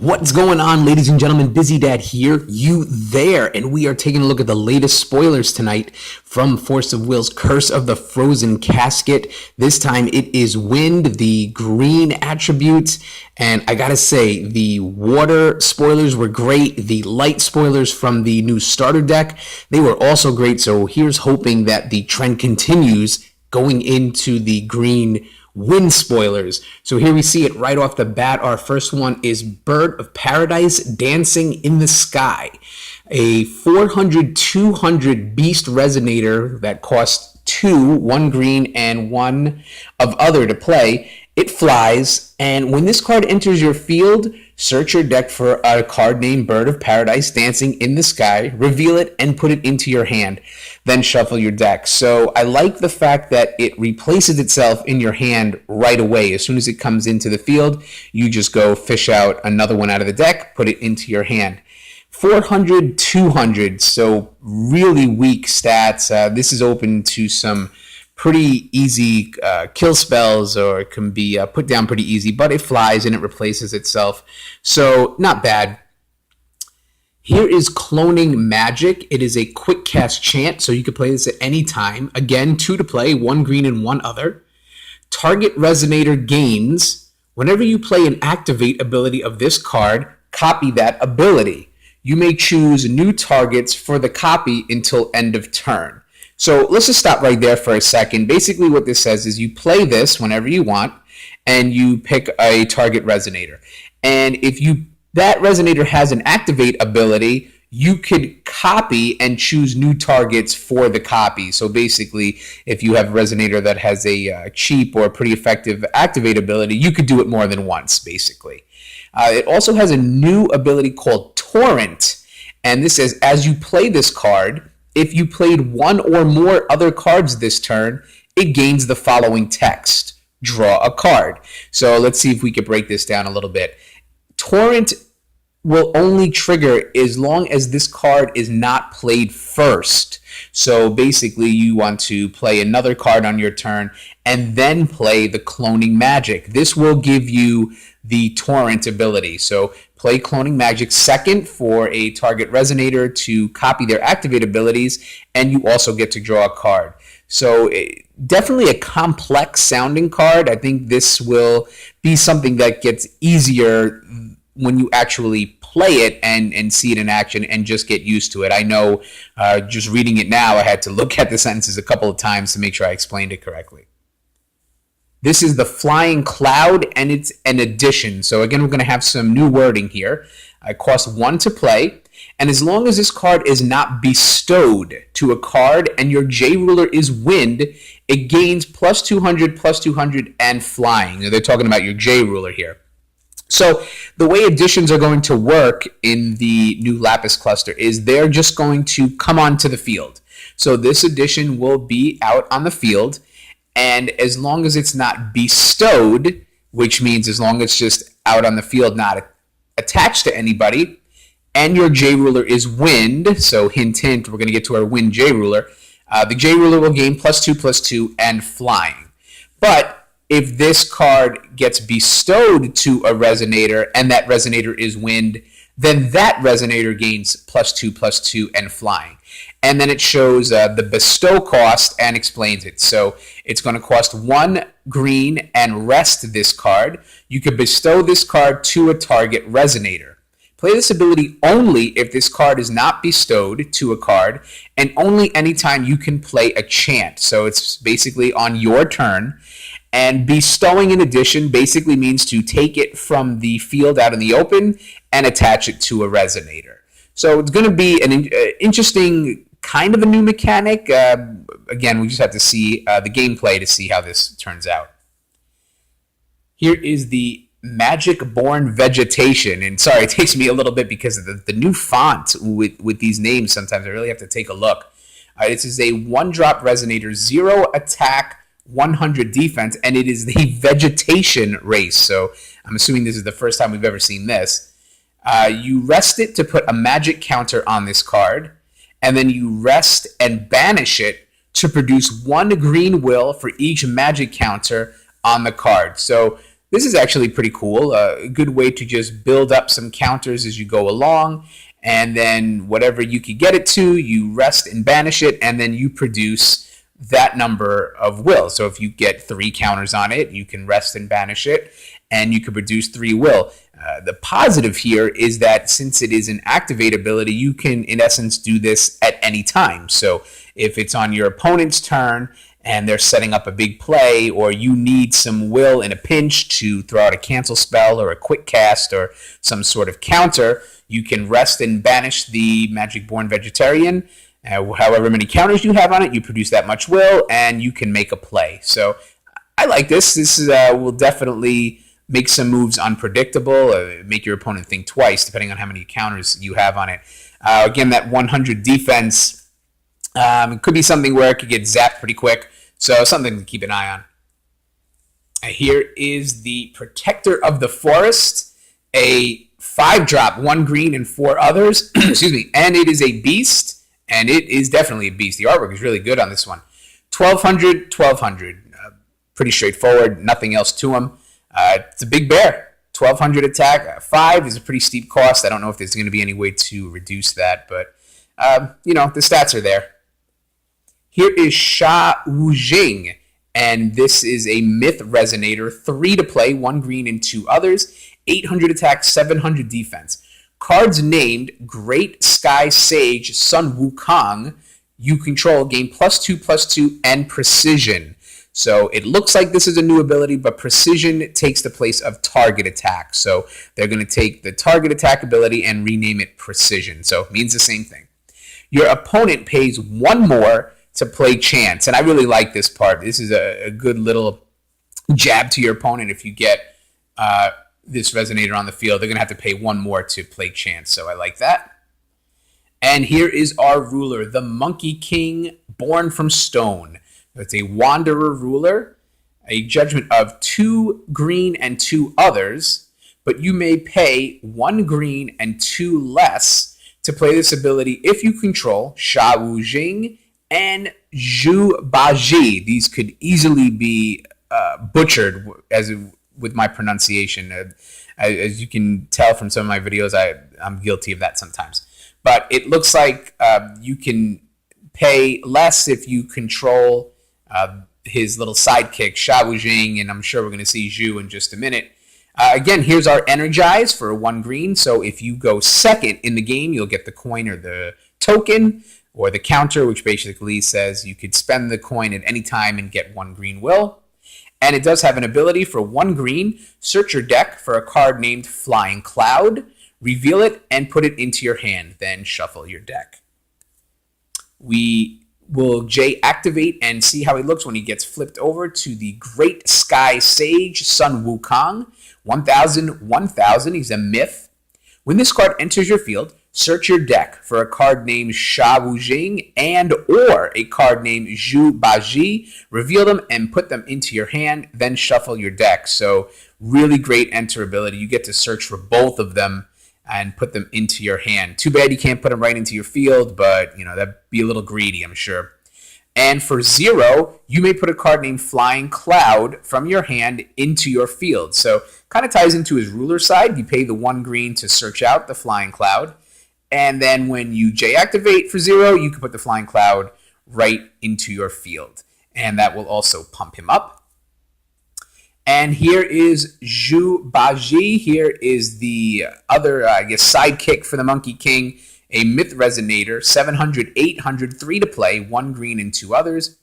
What's going on, ladies and gentlemen? BizzyDad here, you there, and we are taking a look at the latest spoilers tonight from Force of Will's Curse of the Frozen Casket. This time it is wind, the green attributes, and I gotta say, the water spoilers were great. The light spoilers from the new starter deck, they were also great, so here's hoping that the trend continues going into the green wind spoilers. So here we see it right off the bat. Our first one is Bird of Paradise Dancing in the Sky, a 400-200 beast resonator that costs 2, 1 green and 1 of other to play. It flies, and when this card enters your field, search your deck for a card named Bird of Paradise Dancing in the Sky, reveal it, and put it into your hand. Then shuffle your deck. So I like the fact that it replaces itself in your hand right away. As soon as it comes into the field, you just go fish out another one out of the deck, put it into your hand. 400-200, so really weak stats. This is open to some pretty easy kill spells, or it can be put down pretty easy, but it flies and it replaces itself. So not bad. Here is Cloning Magic. It is a quick cast chant, so you can play this at any time. Again, 2 to play, 1 green and 1 other. Target Resonator gains. Whenever you play an activate ability of this card, copy that ability. You may choose new targets for the copy until end of turn. So let's just stop right there for a second. Basically what this says is you play this whenever you want, and you pick a target resonator. And if that resonator has an activate ability, you could copy and choose new targets for the copy. So basically, if you have a resonator that has a cheap or pretty effective activate ability, you could do it more than once, basically. It also has a new ability called Torrent. And this says, as you play this card, if you played 1 or more other cards this turn, it gains the following text. Draw a card. So let's see if we could break this down a little bit. Torrent will only trigger as long as this card is not played first. So basically you want to play another card on your turn and then play the Cloning Magic. This will give you the Torrent ability. So play Cloning Magic second for a target resonator to copy their activate abilities, and you also get to draw a card. So definitely a complex sounding card. I think this will be something that gets easier when you actually play it and see it in action and just get used to it. I know just reading it now, I had to look at the sentences a couple of times to make sure I explained it correctly. This is the Flying Cloud, and it's an addition. So again, we're going to have some new wording here. It costs 1 to play, and as long as this card is not bestowed to a card and your J ruler is wind, it gains +200, and flying. Now, they're talking about your J ruler here. So the way additions are going to work in the new Lapis cluster is they're just going to come onto the field. So this addition will be out on the field, and as long as it's not bestowed, which means as long as it's just out on the field, not attached to anybody, and your J ruler is wind, so hint, hint, we're going to get to our wind J ruler, the J ruler will gain +2/+2 and flying. But if this card gets bestowed to a resonator and that resonator is wind, then that resonator gains +2/+2 and flying. And then it shows the bestow cost and explains it. So it's going to cost 1 green and rest this card. You could bestow this card to a target resonator. Play this ability only if this card is not bestowed to a card, and only anytime you can play a chant. So it's basically on your turn. And bestowing an addition basically means to take it from the field out in the open and attach it to a resonator. So it's going to be an interesting kind of a new mechanic. Again, we just have to see the gameplay to see how this turns out. Here is the Magic-Born Vegetation. And sorry, it takes me a little bit because of the new font with these names. Sometimes I really have to take a look. This is a 1-drop resonator, 0 attack, 100 defense, and it is the Vegetation Race. So I'm assuming this is the first time we've ever seen this. You rest it to put a magic counter on this card, and then you rest and banish it to produce 1 green will for each magic counter on the card. So this is actually pretty cool. A good way to just build up some counters as you go along. And then whatever you could get it to, you rest and banish it, and then you produce that number of will. So if you get 3 counters on it, you can rest and banish it, and you can produce 3 will. The positive here is that since it is an activate ability, you can, in essence, do this at any time. So if it's on your opponent's turn and they're setting up a big play, or you need some will in a pinch to throw out a cancel spell or a quick cast or some sort of counter, you can rest and banish the Magic-Born Vegetarian. However many counters you have on it, you produce that much will, and you can make a play. So I like this. This is, will definitely make some moves unpredictable, make your opponent think twice, depending on how many counters you have on it. Again, that 100 defense could be something where it could get zapped pretty quick, so something to keep an eye on. Here is the Protector of the Forest, a 5-drop, 1 green and 4 others, excuse me, and it is a beast, and it is definitely a beast. The artwork is really good on this one. 1200, 1200, pretty straightforward, nothing else to him. It's a big bear, 1200 attack, 5 is a pretty steep cost. I don't know if there's going to be any way to reduce that, but, the stats are there. Here is Sha Wujing, and this is a Myth Resonator, 3 to play, 1 green and 2 others, 800 attack, 700 defense. Cards named Great Sky Sage Wukong, you control, gain +2/+2 and Precision. So it looks like this is a new ability, but Precision takes the place of Target Attack. So they're going to take the Target Attack ability and rename it Precision. So it means the same thing. Your opponent pays 1 more to play Chance. And I really like this part. This is a good little jab to your opponent. If you get this Resonator on the field, they're going to have to pay 1 more to play Chance. So I like that. And here is our ruler, the Monkey King, born from stone. It's a Wanderer ruler, a judgment of 2 green and 2 others, but you may pay 1 green and 2 less to play this ability if you control Sha Wujing and Zhu Baji. These could easily be butchered with my pronunciation. As you can tell from some of my videos, I'm guilty of that sometimes. But it looks like you can pay less if you control his little sidekick, Sha Wujing, and I'm sure we're going to see Zhu in just a minute. Again, here's our Energize for 1 green. So if you go second in the game, you'll get the coin or the token or the counter, which basically says you could spend the coin at any time and get 1 green will. And it does have an ability for 1 green. Search your deck for a card named Flying Cloud, reveal it, and put it into your hand. Then shuffle your deck. We will J activate and see how he looks when he gets flipped over to the Great Sky Sage Wukong. 1000, 1000. He's a myth. When this card enters your field, search your deck for a card named Sha Wujing and or a card named Zhu Baji. Reveal them and put them into your hand, then shuffle your deck. So really great enter ability. You get to search for both of them and put them into your hand. Too bad you can't put them right into your field, but that'd be a little greedy, I'm sure. And for 0, you may put a card named Flying Cloud from your hand into your field. So kind of ties into his ruler side. You pay the 1 green to search out the Flying Cloud. And then when you J activate for 0, you can put the Flying Cloud right into your field. And that will also pump him up. And here is Zhu Baji. Here is the other, sidekick for the Monkey King, a Myth Resonator, 700, 800, 3 to play, 1 green and 2 others.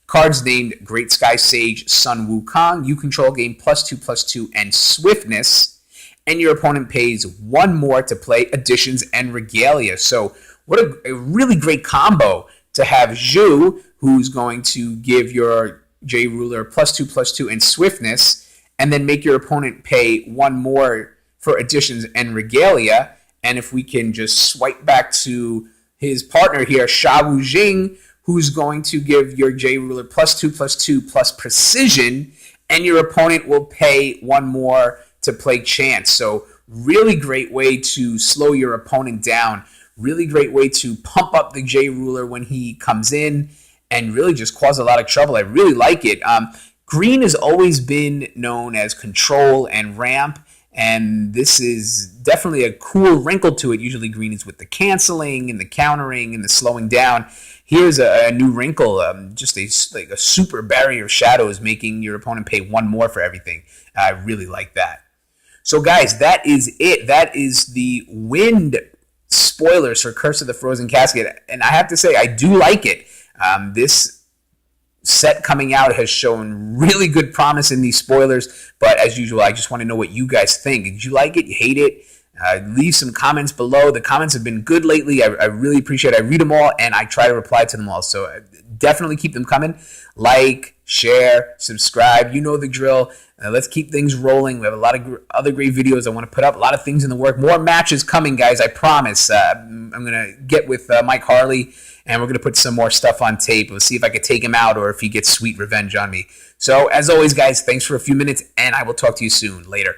Cards named Great Sky Sage Wukong. You control, gain +2/+2 and Swiftness. And your opponent pays 1 more to play Additions and Regalia. So what a really great combo to have Zhu, who's going to give your J Ruler +2/+2 and Swiftness, and then make your opponent pay 1 more for Additions and Regalia. And if we can just swipe back to his partner here, Sha Wujing, who's going to give your J Ruler +2/+2 plus Precision, and your opponent will pay 1 more to play Chance. So really great way to slow your opponent down. Really great way to pump up the J Ruler when he comes in and really just cause a lot of trouble. I really like it. Green has always been known as control and ramp, and this is definitely a cool wrinkle to it. Usually green is with the canceling and the countering and the slowing down. Here's a new wrinkle, just a super barrier of shadows, making your opponent pay one more for everything. I really like that. So guys, that is it. That is the wind spoilers for Curse of the Frozen Casket, and I have to say I do like it. This set coming out has shown really good promise in these spoilers, but as usual, I just want to know what you guys think. Did you like it? You hate it? Leave some comments below. The comments have been good lately. I really appreciate it. I read them all, and I try to reply to them all, so definitely keep them coming. Like, share, subscribe. You know the drill. Let's keep things rolling. We have a lot of other great videos I want to put up. A lot of things in the work. More matches coming, guys. I promise. I'm going to get with Mike Harley, and we're going to put some more stuff on tape. We'll see if I can take him out or if he gets sweet revenge on me. So, as always, guys, thanks for a few minutes, and I will talk to you soon. Later.